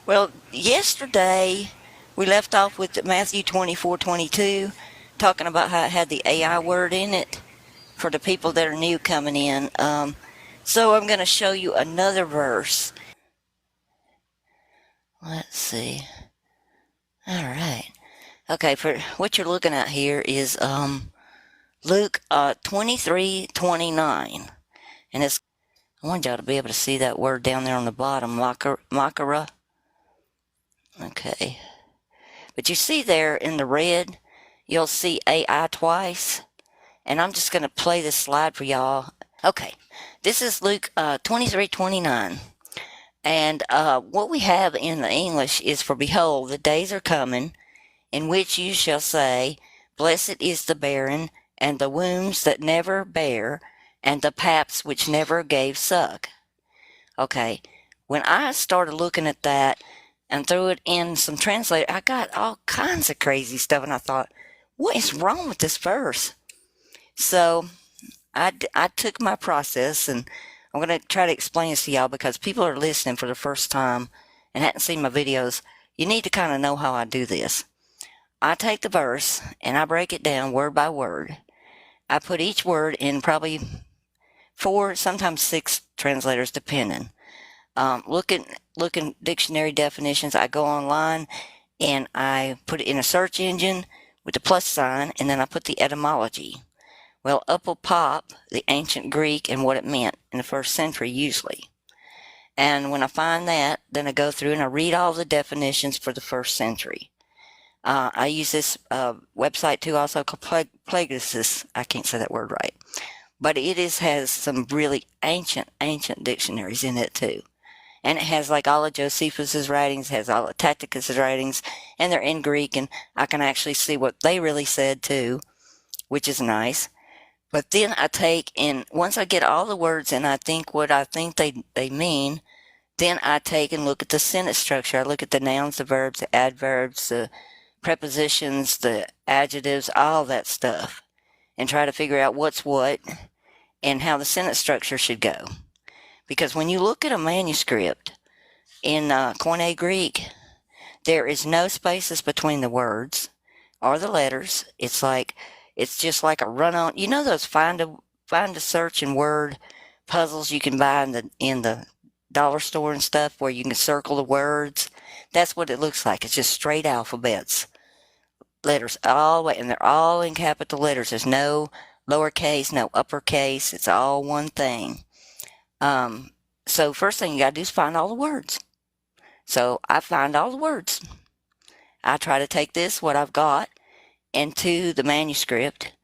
Well, yesterday we left off with Matthew 24:22, talking about how it had the AI word in it for the people that are new coming in. So I'm going to show you another verse. Let's see. All right. Okay, for what you're looking at here is Luke 23:29, and it's. I want y'all to be able to see that word down there on the bottom, makara. Okay. But you see there in the red, you'll see AI twice. And I'm just going to play this slide for y'all. Okay, this is Luke 23:29. And what we have in the English is, "For behold, the days are coming, in which you shall say, Blessed is the barren, and the wombs that never bare, and the paps which never gave suck." Okay, when I started looking at that and threw it in some translator, I got all kinds of crazy stuff, and I thought, what is wrong with this verse? So I took my process, and I'm going to try to explain this to y'all because people are listening for the first time and hadn't seen my videos. You need to kind of know how I do this. I take the verse and I break it down word by word. I put each word in probably 4, sometimes 6 translators, depending. Looking dictionary definitions. I go online and I put it in a search engine with the plus sign, and then I put the etymology. Well, up will pop the ancient Greek and what it meant in the first century usually. And when I find that, then I go through and I read all the definitions for the first century. I use this website too, also called Plagiasis. I can't say that word right. But has some really ancient dictionaries in it too. And it has like all of Josephus's writings, has all of Tacitus's writings, and they're in Greek, and I can actually see what they really said too, which is nice. But then I take and once I get all the words and I think what I think they mean, then I take and look at the sentence structure. I look at the nouns, the verbs, the adverbs, the prepositions, the adjectives, all that stuff, and try to figure out what's what and how the sentence structure should go. Because when you look at a manuscript in Koine Greek, there is no spaces between the words or the letters. It's just like a run-on. You know those find a search and word puzzles you can buy in the dollar store and stuff, where you can circle the words? That's what it looks like. It's just straight alphabets, letters all the way, and they're all in capital letters. There's no lowercase, no uppercase. It's all one thing. So first thing you got to do is find all the words. So I find all the words. I try to take what I've got, into the manuscript.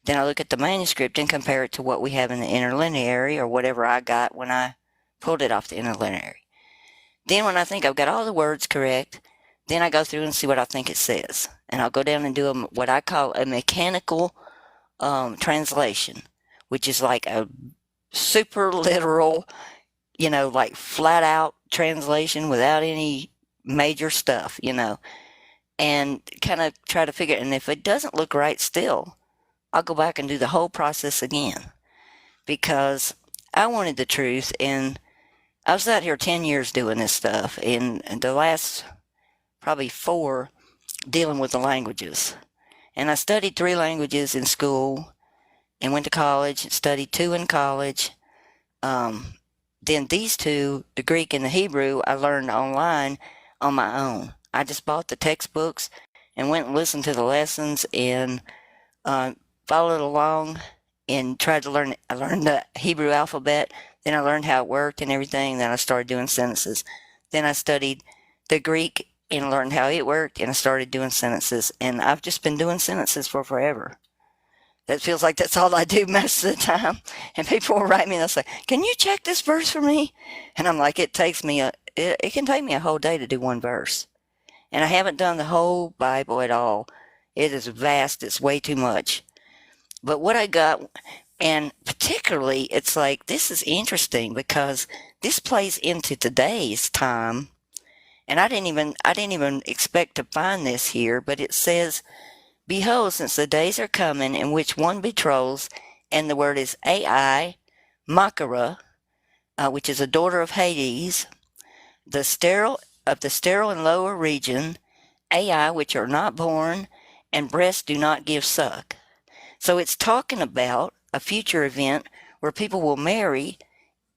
Then I look at the manuscript and compare it to what we have in the interlineary, or whatever I got when I pulled it off the interlineary. Then when I think I've got all the words correct, then I go through and see what I think it says. And I'll go down and do what I call a mechanical translation, which is like a super literal, like flat out translation without any major stuff, and kind of try to figure it. And if it doesn't look right still, I'll go back and do the whole process again, because I wanted the truth. And I was out here 10 years doing this stuff, and the last probably 4 dealing with the languages. And I studied 3 languages in school and went to college and studied 2 in college. Then these 2, the Greek and the Hebrew, I learned online on my own. I just bought the textbooks and went and listened to the lessons and followed along and tried to learn. I learned the Hebrew alphabet, then I learned how it worked and everything, then I started doing sentences. Then I studied the Greek and learned how it worked, and I started doing sentences. And I've just been doing sentences for forever. That feels like that's all I do most of the time. And people will write me and they'll say, "Can you check this verse for me?" And I'm like, it can take me a whole day to do one verse. And I haven't done the whole Bible at all. It is vast. It's way too much. But what I got, and particularly, it's like, this is interesting because this plays into today's time. And I didn't even expect to find this here, but it says, "Behold, since the days are coming in which one betroths," and the word is Ai, Makara, which is a daughter of Hades, "the sterile of the sterile and lower region, AI which are not born, and breasts do not give suck. So it's talking about a future event where people will marry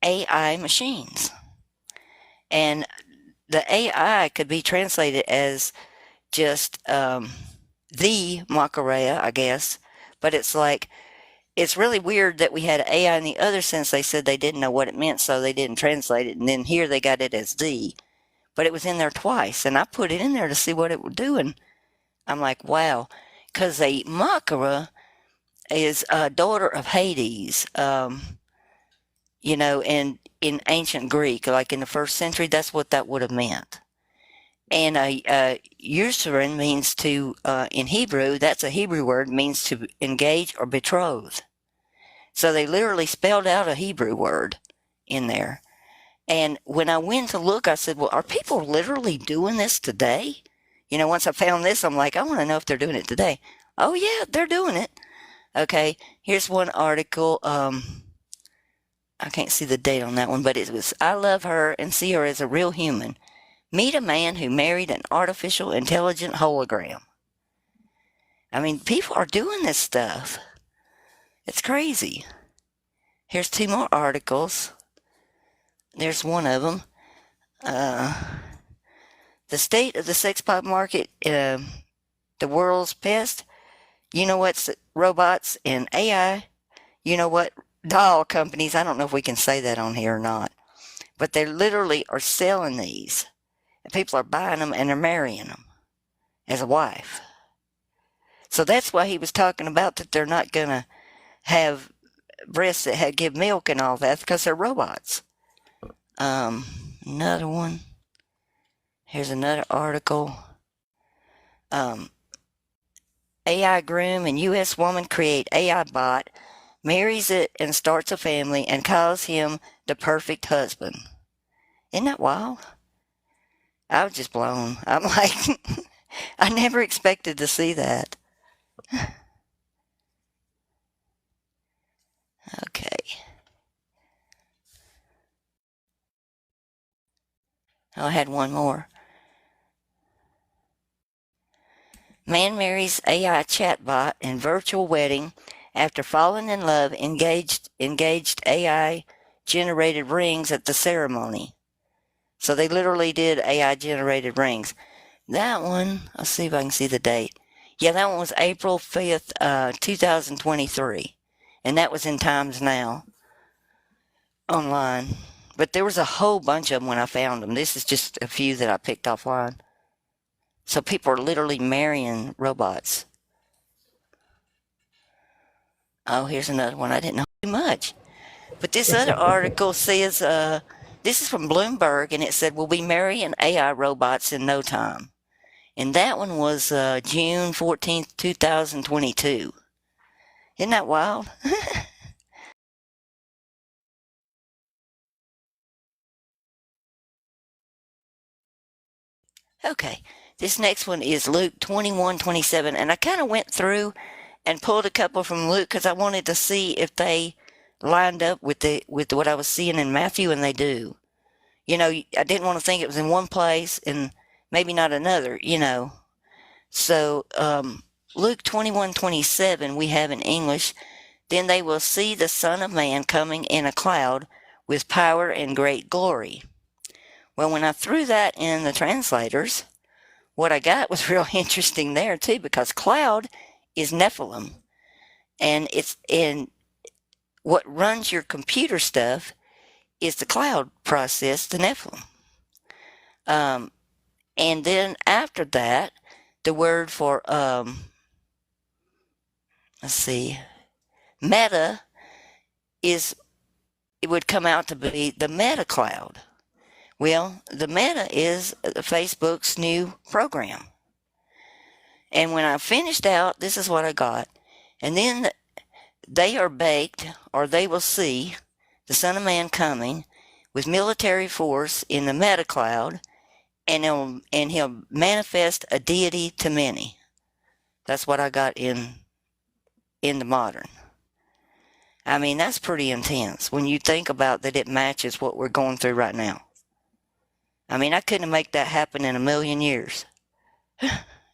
AI machines. And the AI could be translated as just the Macarena, I guess. But it's like, it's really weird that we had AI in the other sense. They said they didn't know what it meant, so they didn't translate it. And then here they got it as the. But it was in there twice. And I put it in there to see what it would do. And I'm like, wow. Because a Macara is a daughter of Hades. And in ancient Greek, like in the first century, that's what that would have meant. And a usurin means to, in Hebrew, that's a Hebrew word, means to engage or betroth. So they literally spelled out a Hebrew word in there. And when I went to look, I said, well, are people literally doing this today? Once I found this, I'm like, I want to know if they're doing it today. Oh, yeah, they're doing it. Okay, here's one article. I can't see the date on that one, but it was, I love her and see her as a real human. Meet a man who married an artificial intelligent hologram. I mean, people are doing this stuff. It's crazy. Here's two more articles. There's one of them. The state of the sex pop market, the world's best. You know what's robots and AI? You know what? Doll companies. I don't know if we can say that on here or not. But they literally are selling these. And people are buying them and they're marrying them as a wife. So that's why he was talking about that they're not going to have breasts that give milk and all that because they're robots. Another one. Here's another article. AI groom and U.S. woman create AI bot, marries it and starts a family and calls him the perfect husband. Isn't that wild? I was just blown. I'm like, I never expected to see that. Okay. I had one more. Man marries AI chatbot in virtual wedding after falling in love, engaged AI generated rings at the ceremony. So they literally did AI generated rings. That one, let's see if I can see the date. Yeah, that one was April 5th, 2023. And that was in Times Now online. But there was a whole bunch of them when I found them. This is just a few that I picked offline. So people are literally marrying robots. Oh, here's another one. I didn't know too much. But this other article says, this is from Bloomberg, and it said, we'll be marrying AI robots in no time. And that one was June 14th, 2022. Isn't that wild? Okay, this next one is Luke 21:27, and I kind of went through and pulled a couple from Luke because I wanted to see if they lined up with what I was seeing in Matthew, and they do. I didn't want to think it was in one place and maybe not another. So Luke 21:27 we have in English. Then they will see the Son of Man coming in a cloud with power and great glory. Well, when I threw that in the translators, what I got was real interesting there too, because cloud is Nephilim, and it's in what runs your computer stuff is the cloud process, the Nephilim. And then after that, the word for let's see, meta it would come out to be the meta cloud. Well, the Meta is Facebook's new program. And when I finished out, this is what I got. And then they are baked, or they will see the Son of Man coming with military force in the Meta cloud, and he'll manifest a deity to many. That's what I got in the modern. I mean, that's pretty intense when you think about that it matches what we're going through right now. I mean, I couldn't make that happen in a million years.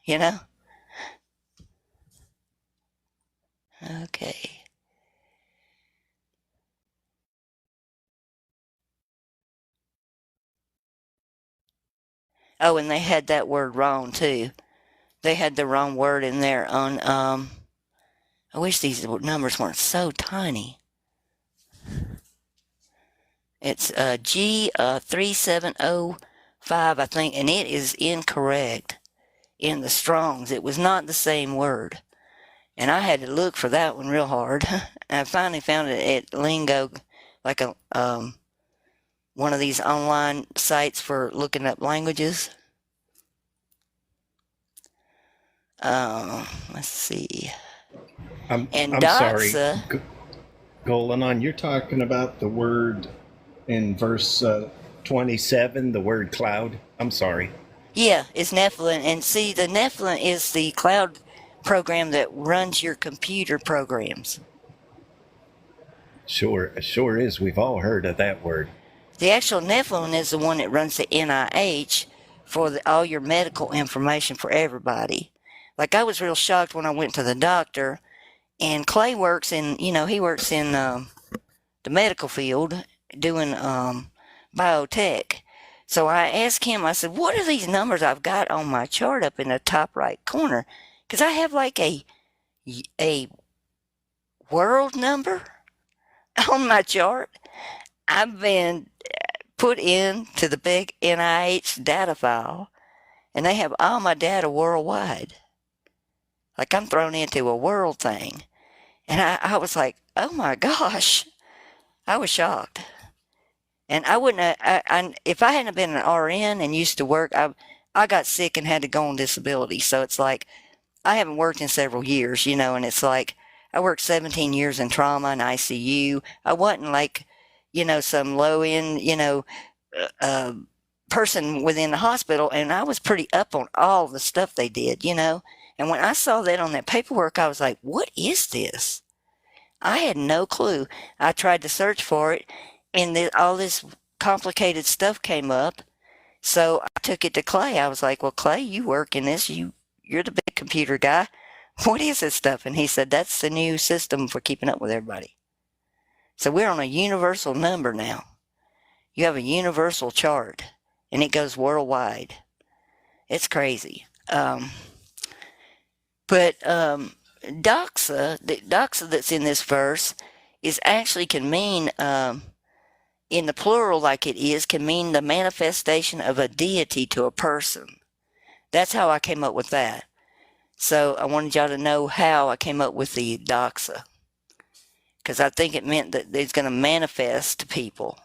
You know? Okay. Oh, and they had that word wrong too. They had the wrong word in there on I wish these numbers weren't so tiny. It's G 3705, I think, and it is incorrect in the Strongs. It was not the same word. And I had to look for that one real hard. I finally found it at Lingo, like a one of these online sites for looking up languages. Let's see. And I'm sorry, Doxa, Golanon, you're talking about the word in verse 27, the word cloud. I'm sorry. yeah, it's Nephilim. And see, the Nephilim is the cloud program that runs your computer programs. Sure is. We've all heard of that word. The actual Nephilim is the one that runs the NIH for all your medical information for everybody. Like, I was real shocked when I went to the doctor, and Clay works in, he works in the medical field doing biotech. So I asked him, I said, what are these numbers I've got on my chart up in the top right corner? Because I have like a world number on my chart. I've been put into the big NIH data file, and they have all my data worldwide. Like, I'm thrown into a world thing. And I was like, oh my gosh. I was shocked. And I wouldn't have, if I hadn't been an RN and used to work, I got sick and had to go on disability. So it's like, I haven't worked in several years, and it's like, I worked 17 years in trauma and ICU. I wasn't like, some low end, uh, person within the hospital. And I was pretty up on all the stuff they did. And when I saw that on that paperwork, I was like, what is this? I had no clue. I tried to search for it, and all this complicated stuff came up. So I took it to Clay. I was like, "Well, Clay, you work in this. You're the big computer guy. What is this stuff?" And he said, "That's the new system for keeping up with everybody." So we're on a universal number now. You have a universal chart, and it goes worldwide. It's crazy. But the doxa that's in this verse is actually can mean, in the plural like it is, can mean the manifestation of a deity to a person. That's how I came up with that. So I wanted y'all to know how I came up with the doxa, because I think it meant that it's going to manifest to people.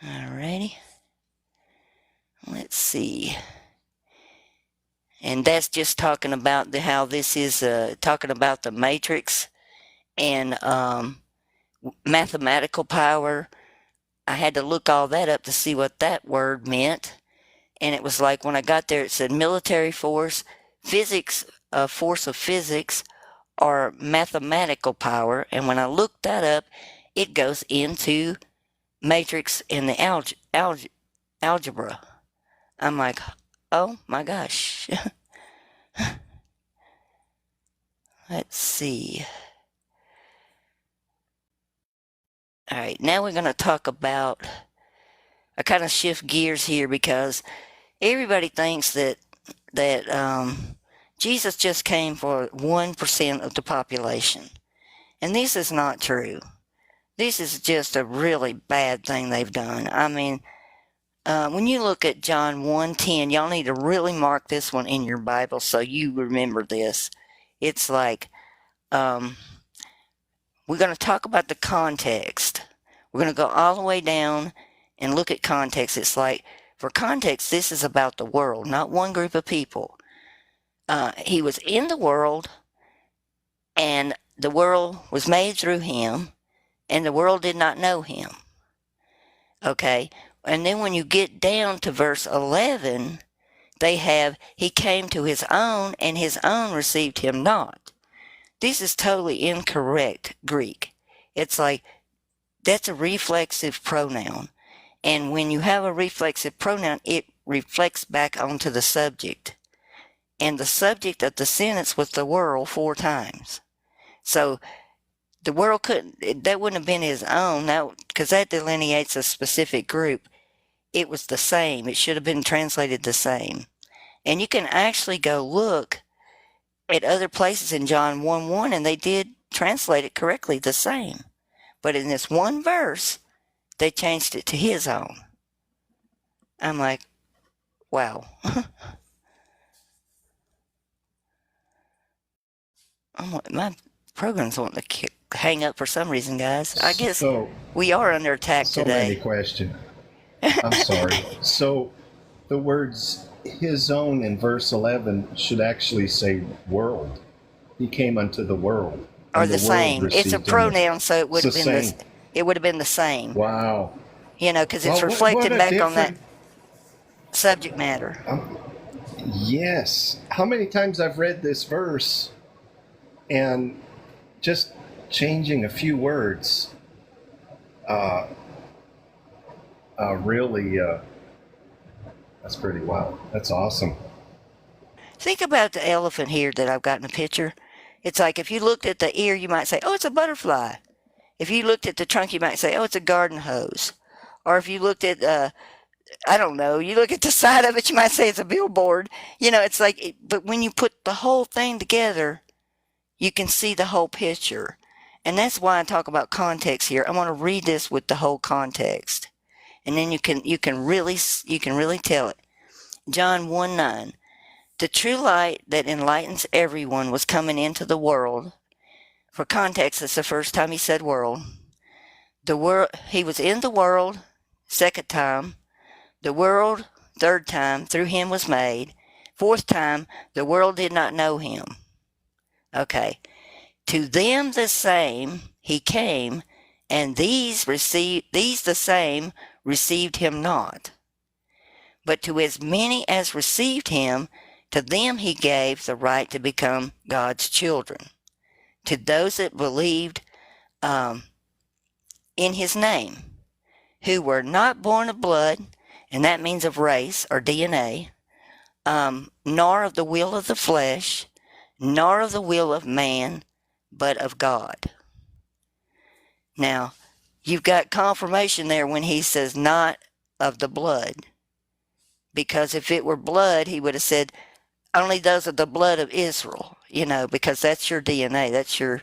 Alrighty. Let's see. And that's just talking about how this is talking about the matrix and mathematical power. I had to look all that up to see what that word meant. And it was like when I got there, it said military force, physics, force of physics, or mathematical power. And when I looked that up, it goes into matrix and the algebra. I'm like, oh my gosh. Let's see. All right, now we're going to talk about, I kind of shift gears here because everybody thinks that Jesus just came for 1% of the population. And this is not true. This is just a really bad thing they've done. I mean, when you look at John 1:10, y'all need to really mark this one in your Bible so you remember this. It's like, we're going to talk about the context. We're going to go all the way down and look at context. It's like, for context, this is about the world, not one group of people. He was in the world, and the world was made through him, and the world did not know him. Okay? And then when you get down to verse 11, they have, he came to his own, and his own received him not. This is totally incorrect Greek. It's like, that's a reflexive pronoun. And when you have a reflexive pronoun, it reflects back onto the subject. And the subject of the sentence was the world 4 times. So the world that wouldn't have been his own, because that delineates a specific group. It was the same. It should have been translated the same. And you can actually go look at other places in John 1:1, and they did translate it correctly, the same. But in this one verse, they changed it to his own. I'm like, wow. My program's wanting to hang up for some reason, guys. I guess we are under attack so today. So many questions. I'm sorry. So the words his own in verse 11 should actually say world. He came unto the world. Or the same. It's a pronoun, so it would have been it would have been the same. Wow. You know, because it's reflecting back on that subject matter. Yes. How many times I've read this verse and just changing a few words really that's pretty wild. That's awesome. Think about the elephant here that I've got in the picture. It's like if you looked at the ear, you might say, oh, it's a butterfly. If you looked at the trunk, you might say, oh, it's a garden hose. Or if you looked at, I don't know, you look at the side of it, you might say it's a billboard. You know, it's like, but when you put the whole thing together, you can see the whole picture. And that's why I talk about context here. I want to read this with the whole context. And then you can really tell it. John 1:9. The true light that enlightens everyone was coming into the world. For context, it's the first time he said world. He was in the world, second time. The world, third time, through him was made. Fourth time, the world did not know him. Okay. To them the same he came, and these the same received him not. But to as many as received him, to them he gave the right to become God's children. To those that believed in his name, who were not born of blood, and that means of race or DNA, nor of the will of the flesh, nor of the will of man, but of God. Now, you've got confirmation there when he says not of the blood. Because if it were blood, he would have said, only those of the blood of Israel, because that's your DNA. That's your,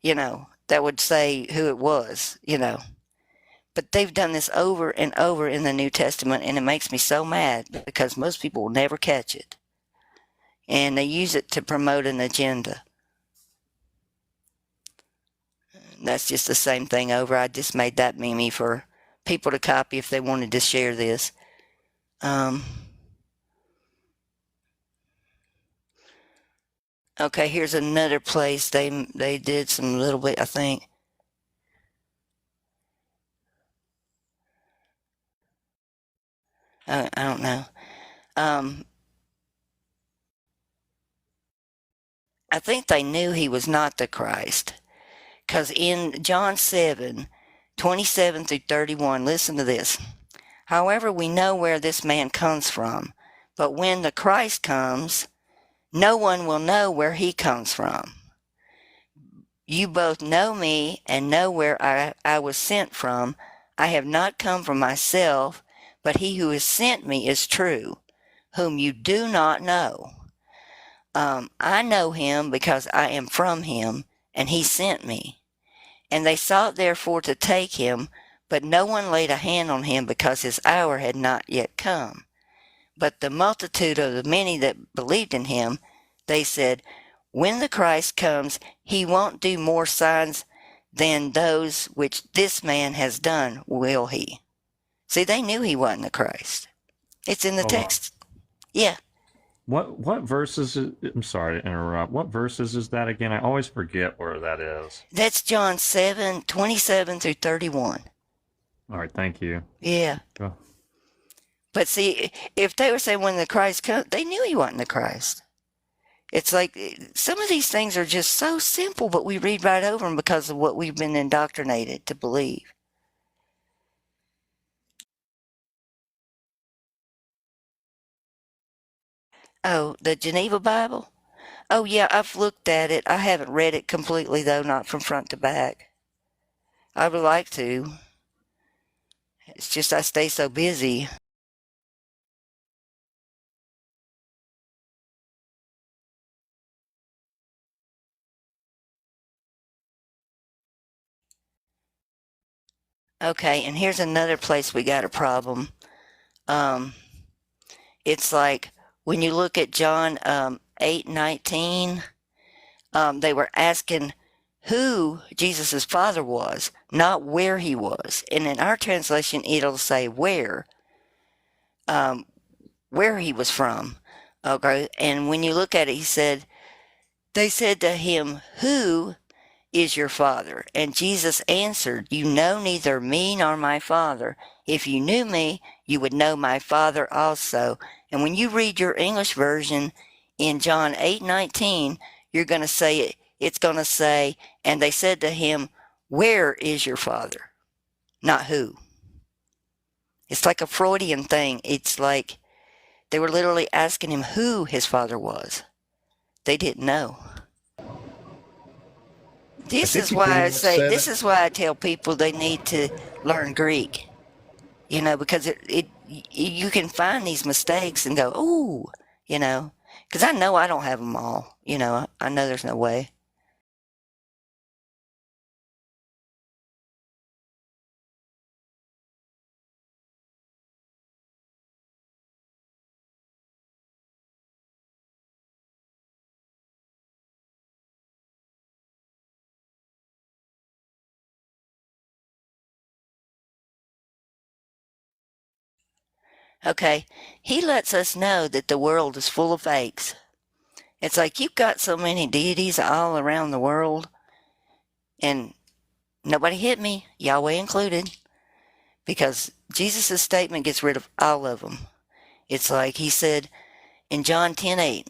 that would say who it was, But they've done this over and over in the New Testament, and it makes me so mad because most people will never catch it. And they use it to promote an agenda. That's just the same thing over. I just made that meme for people to copy if they wanted to share this. Okay, here's another place they did some little bit, I think. I don't know. I think they knew he was not the Christ. Because in John 7:27 through 31, listen to this. However, we know where this man comes from, but when the Christ comes, no one will know where he comes from. You both know me and know where I was sent from. I have not come from myself, but he who has sent me is true, whom you do not know. I know him because I am from him, and he sent me. And they sought therefore to take him, but no one laid a hand on him because his hour had not yet come. But the multitude of the many that believed in him, they said, when the Christ comes, he won't do more signs than those which this man has done, will he? See, they knew he wasn't the Christ. It's in the text. Yeah. What verses? I'm sorry to interrupt. What verses is that again? I always forget where that is. That's John 7:27 through 31. All right, thank you. Yeah. Go. But see, if they were saying when the Christ comes, they knew he wasn't the Christ. It's like some of these things are just so simple, but we read right over them because of what we've been indoctrinated to believe. Oh, the Geneva Bible? Oh, yeah, I've looked at it. I haven't read it completely, though, not from front to back. I would like to. It's just I stay so busy. Okay, and here's another place we got a problem. Um, it's like when you look at John 8:19, they were asking who Jesus' father was, not where he was. And in our translation, it'll say um, where he was from. Okay, and when you look at it, they said to him, "Who is your father?" And Jesus answered, "You know neither me nor my father. If you knew me, you would know my father also." And when you read your English version in John 8:19, you're going to say it's going to say, "And they said to him, 'Where is your father?'" Not who. It's like a Freudian thing. It's like they were literally asking him who his father was. They didn't know. I think you pretty much said This it. is why I tell people they need to learn Greek, because you can find these mistakes and go, "Ooh," because I know I don't have them all. I know there's no way. Okay, he lets us know that the world is full of fakes. It's like you've got so many deities all around the world, and nobody hit me, Yahweh included, because Jesus' statement gets rid of all of them. It's like he said in John 10:8,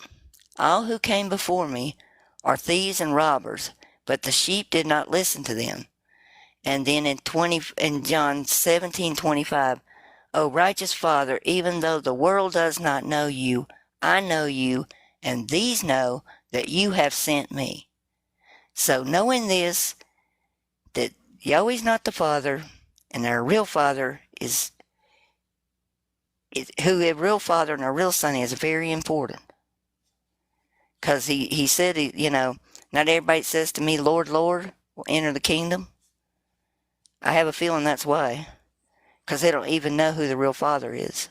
"All who came before me are thieves and robbers, but the sheep did not listen to them." And then in John 17:25, "O righteous Father, even though the world does not know you, I know you, and these know that you have sent me." So knowing this, that Yahweh's not the Father, and our real Father is who a real Father and our real Son is very important. Because he said, not everybody says to me, "Lord, Lord," will enter the kingdom. I have a feeling that's why. Because they don't even know who the real Father is.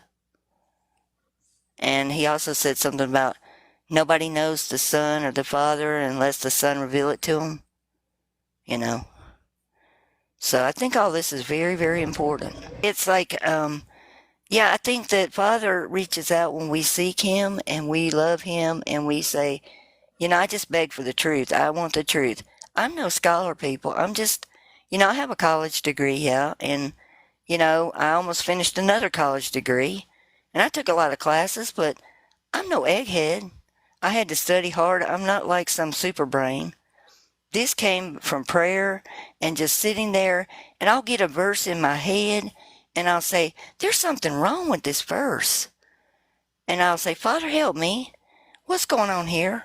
And he also said something about nobody knows the Son or the Father unless the Son reveal it to them. You know. So I think all this is very, very important. It's like, yeah, I think that Father reaches out when we seek Him and we love Him and we say, I just beg for the truth. I want the truth. I'm no scholar, people. I'm just, I have a college degree, yeah, and I almost finished another college degree, and I took a lot of classes, but I'm no egghead. I had to study hard. I'm not like some super brain. This came from prayer and just sitting there, and I'll get a verse in my head, and I'll say, "There's something wrong with this verse." And I'll say, "Father, help me. What's going on here?"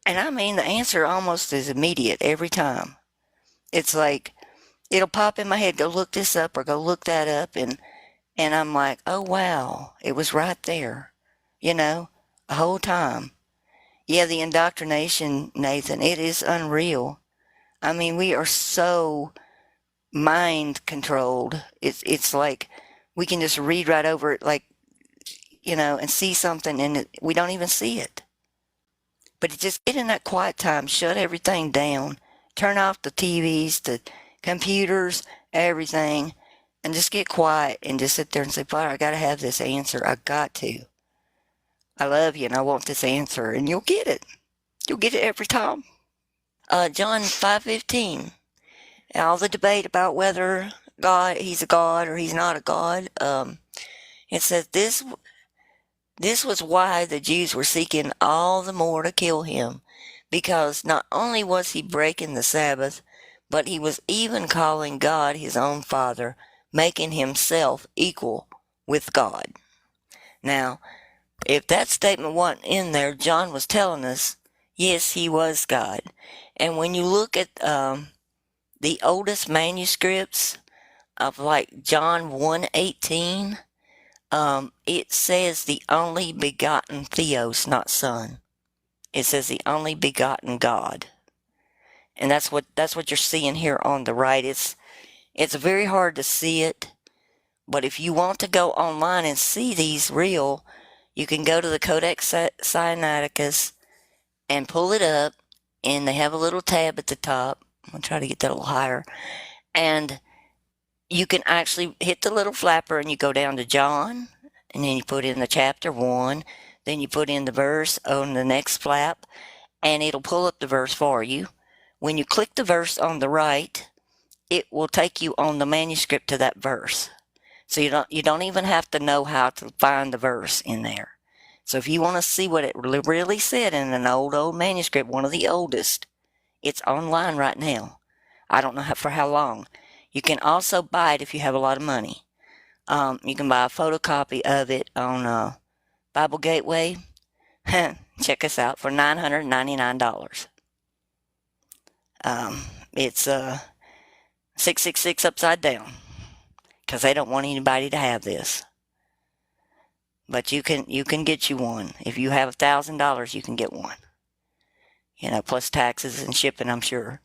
And I mean, the answer almost is immediate every time. It's like, it'll pop in my head, go look this up or go look that up, and I'm like, "Oh wow, it was right there," the whole time. Yeah, the indoctrination, Nathan, it is unreal. I mean, we are so mind controlled. It's like we can just read right over it, like, and see something, and we don't even see it. But just get in that quiet time, shut everything down, turn off the TVs, the computers, everything, and just get quiet and just sit there and say, "Father, I got to have this answer. I got to. I love you and I want this answer." And you'll get it. You'll get it every time. John 5:15. All the debate about whether he's a God or he's not a God. It says this was why the Jews were seeking all the more to kill him, because not only was he breaking the Sabbath, but he was even calling God his own Father, making himself equal with God. Now, if that statement wasn't in there, John was telling us, yes, he was God. And when you look at the oldest manuscripts of like John 1:18, it says the only begotten Theos, not Son. It says the only begotten God. And that's what you're seeing here on the right. It's very hard to see it, but if you want to go online and see these real, you can go to the Codex Sinaiticus and pull it up, and they have a little tab at the top. I'll try to get that a little higher. And you can actually hit the little flapper and you go down to John, and then you put in the chapter 1, then you put in the verse on the next flap, and it'll pull up the verse for you. When you click the verse on the right, it will take you on the manuscript to that verse. So you don't even have to know how to find the verse in there. So if you want to see what it really said in an old manuscript, one of the oldest, it's online right now. I don't know for how long. You can also buy it if you have a lot of money. You can buy a photocopy of it on Bible Gateway. Check us out for $999. It's 666 upside down, because they don't want anybody to have this. But you can get you one. If you have $1,000, you can get one. Plus taxes and shipping, I'm sure.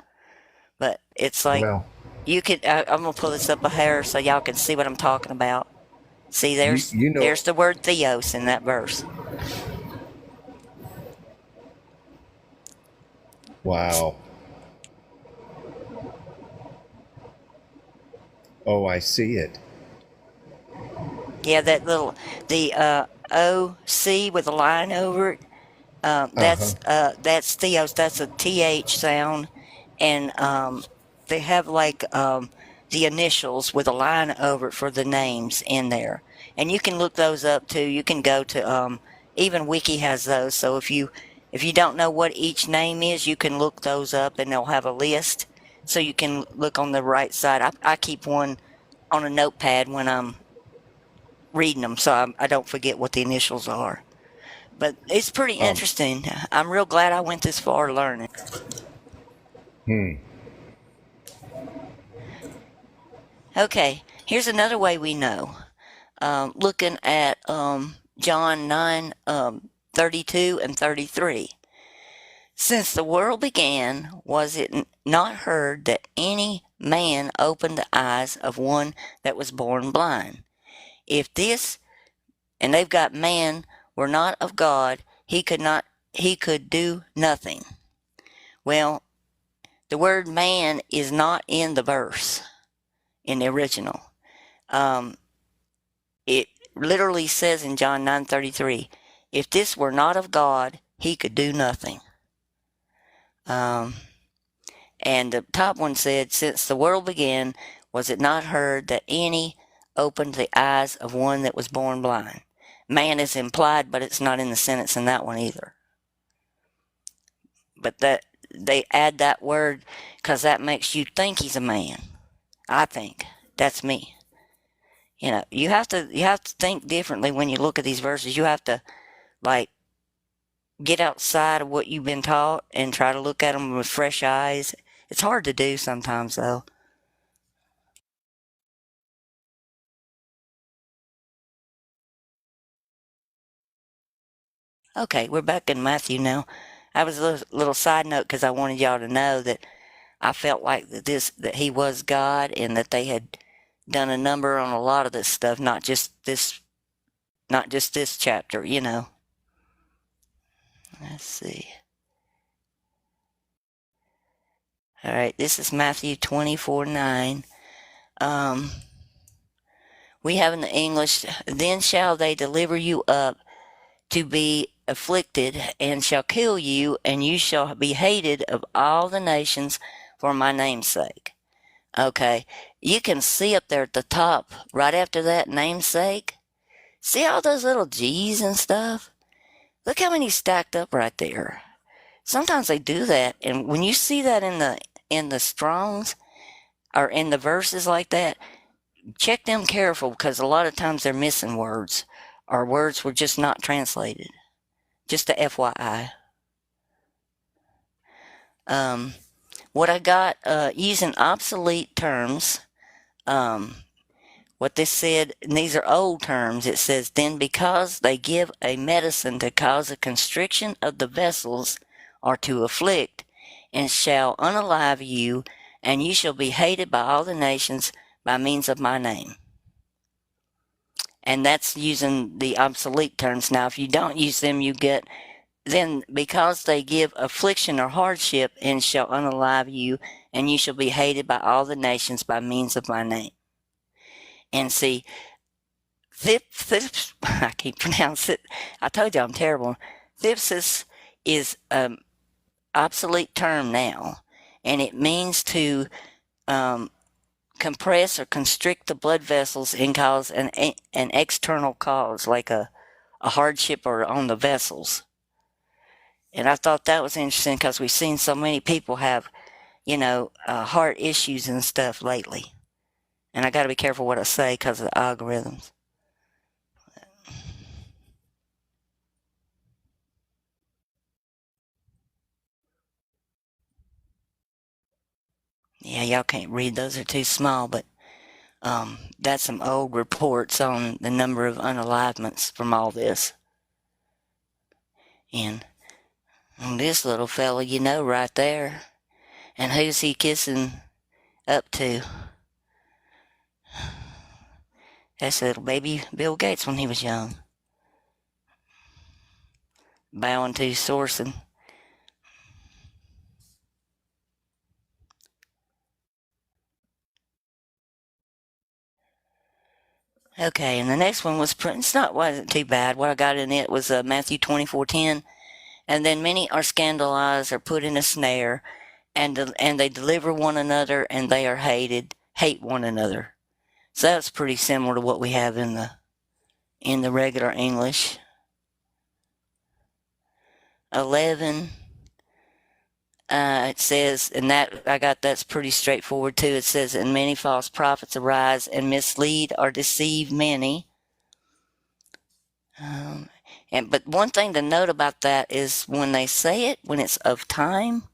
But it's like, Well, you can. I'm gonna pull this up a hair so y'all can see what I'm talking about. See, there's the word Theos in that verse. wow. Oh, I see it. Yeah, that little the OC with a line over it. That's Theos. That's a TH sound, and they have like the initials with a line over it for the names in there. And you can look those up too. You can go to even Wiki has those. So if you don't know what each name is, you can look those up, and they'll have a list. So you can look on the right side. I keep one on a notepad when I'm reading them, so I don't forget what the initials are. But it's pretty interesting. I'm real glad I went this far learning. Okay, here's another way we know. Looking at John 9, 32 and 33. Since the world began, was it not heard that any man opened the eyes of one that was born blind? If this, and they've got man, were not of God, he could do nothing. Well, the word man is not in the verse, in the original. It literally says in John 9:33, if this were not of God, he could do nothing. And the top one said, since the world began, was it not heard that any opened the eyes of one that was born blind? Man is implied, but it's not in the sentence in that one either. But that they add that word because that makes you think he's a man. I think. That's me. You have to think differently when you look at these verses. You have to get outside of what you've been taught and try to look at them with fresh eyes. It's hard to do sometimes, though. Okay, we're back in Matthew now. I was a little side note because I wanted y'all to know that I felt like that he was God, and that they had done a number on a lot of this stuff, not just this chapter, Let's see. All right, this is Matthew 24:9. We have in the English, then shall they deliver you up to be afflicted, and shall kill you, and you shall be hated of all the nations for my name's sake. Okay, you can see up there at the top, right after that namesake, see all those little G's and stuff? Look how many stacked up right there. Sometimes they do that, and when you see that in the Strongs, or in the verses like that, check them careful, because a lot of times they're missing words, or words were just not translated. Just a FYI. What I got, using obsolete terms, what this said, and these are old terms, it says, then because they give a medicine to cause a constriction of the vessels or to afflict, and shall unalive you, and you shall be hated by all the nations by means of my name. And that's using the obsolete terms. Now, if you don't use them, you get, then because they give affliction or hardship, and shall unalive you, and you shall be hated by all the nations by means of my name. And see, I can't pronounce it. I told you I'm terrible. Thypsis is an obsolete term now, and it means to compress or constrict the blood vessels and cause an external cause, like a hardship or on the vessels. And I thought that was interesting because we've seen so many people have, heart issues and stuff lately. And I got to be careful what I say because of the algorithms. Yeah, y'all can't read. Those are too small, but that's some old reports on the number of unalivements from all this. And this little fella, right there. And who's he kissing up to? That's little baby Bill Gates when he was young. Bowing to Sorson. Okay, and the next one wasn't too bad. What I got in it was Matthew 24:10. And then many are scandalized or put in a snare, and they deliver one another, and they are hate one another. So that's pretty similar to what we have in the regular English. 11. It says, and that's pretty straightforward too. It says, and many false prophets arise and mislead or deceive many. But one thing to note about that is when they say it, when it's of time,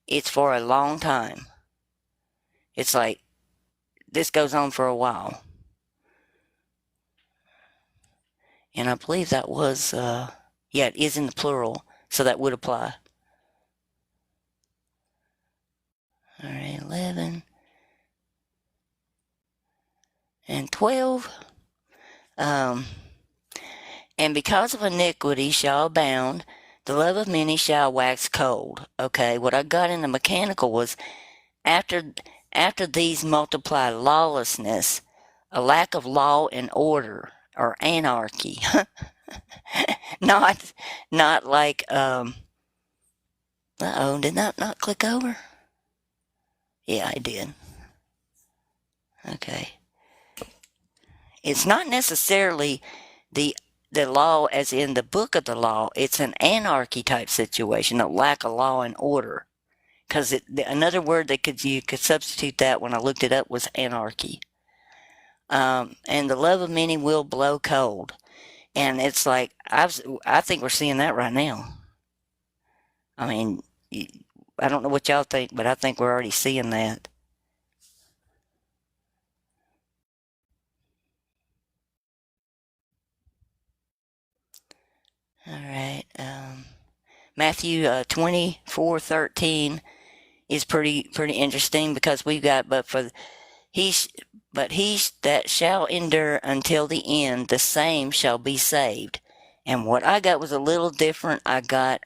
it's for a long time. It's like this goes on for a while. And I believe that was, it is in the plural, so that would apply. All right, 11 and 12. And because of iniquity shall abound, the love of many shall wax cold. Okay, what I got in the mechanical was after these multiply lawlessness, a lack of law and order, or anarchy. not like did that not click over? Yeah, I did. Okay. It's not necessarily the law as in the book of the law. It's an anarchy type situation, a lack of law and order. Because another word you could substitute that when I looked it up was anarchy. And the love of many will blow cold. And it's like, I think we're seeing that right now. I mean, I don't know what y'all think, but I think we're already seeing that. All right. Matthew 24:13 is pretty interesting because we've got, but he that shall endure until the end, the same shall be saved. And what I got was a little different. I got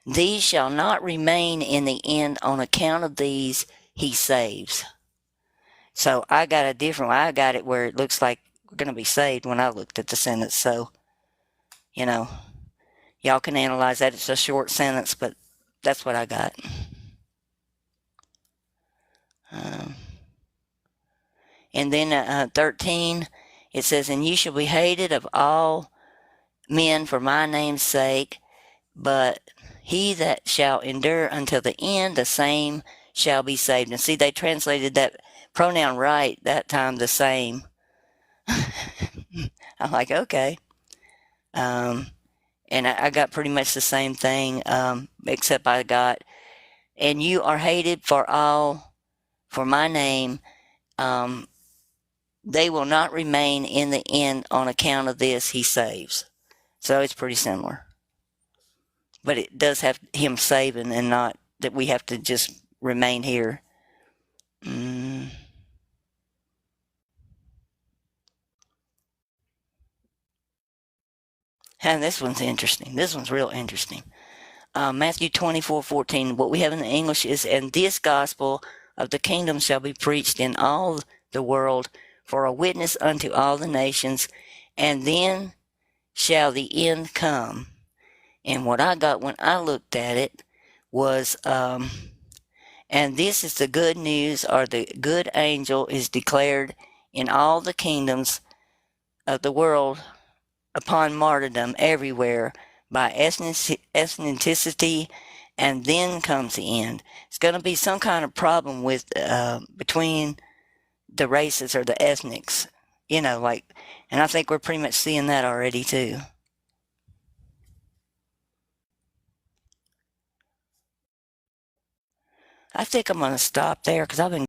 these shall not remain in the end, on account of these he saves. So I got a different one. I got it where it looks like we're going to be saved when I looked at the sentence. So, y'all can analyze that. It's a short sentence, but that's what I got. And then 13, it says, and you shall be hated of all men for my name's sake, but he that shall endure until the end, the same shall be saved. And see, they translated that pronoun right that time, the same. I'm like, okay. And I got pretty much the same thing, except I got, and you are hated for my name. Um, they will not remain in the end on account of this, he saves. So it's pretty similar. But it does have him saving and not that we have to just remain here. Mm. And this one's interesting. This one's real interesting. Matthew 24:14. What we have in the English is, and this gospel of the kingdom shall be preached in all the world for a witness unto all the nations, and then shall the end come. And what I got when I looked at it was, and this is the good news, or the good angel is declared in all the kingdoms of the world upon martyrdom everywhere by ethnicity, and then comes the end. It's going to be some kind of problem with between the races or the ethnics, like, and I think we're pretty much seeing that already too. I think I'm going to stop there because I've been